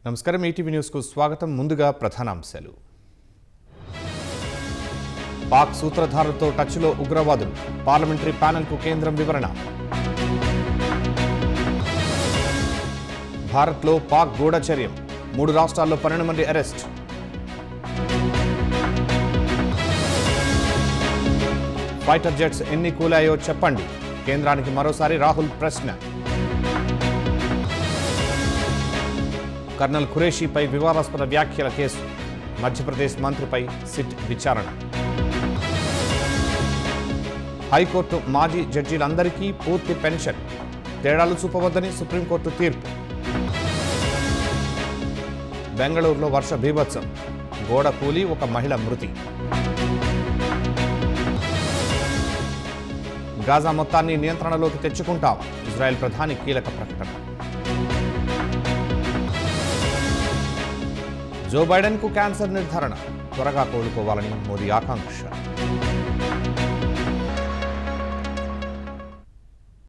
నమస్కారం ఈటీవీ న్యూస్కు స్వాగతం. ముందుగా ప్రధానాంశాలు. పాక్ సూత్రధారులతో టచ్లో ఉగ్రవాదులు, పార్లమెంటరీ ప్యానెల్కు కేంద్రం వివరణ. భారత్లో పాక్ గూఢచర్యం, 3 రాష్ట్రాల్లో 12 మంది అరెస్ట్. ఫైటర్ జెట్స్ ఎన్ని కూలాయో చెప్పండి, కేంద్రానికి మరోసారి రాహుల్ ప్రశ్న. కర్నల్ ఖురేషీపై వివాదాస్పద వ్యాఖ్యల కేసు, మధ్యప్రదేశ్ మంత్రిపై సిట్ విచారణ. హైకోర్టు మాజీ జడ్జీలందరికీ పూర్తి పెన్షన్, తేడాలు చూపవద్దని సుప్రీంకోర్టు తీర్పు. బెంగళూరులో వర్ష బీభత్సం, గోడ కూలి ఒక మహిళ మృతి. గాజా మొత్తాన్ని నియంత్రణలోకి తెచ్చుకుంటాం, ఇజ్రాయెల్ ప్రధాని కీలక ప్రకటన. జో బైడెన్కు క్యాన్సర్ నిర్ధారణ, త్వరగా కోలుకోవాలని మోదీ ఆకాంక్ష.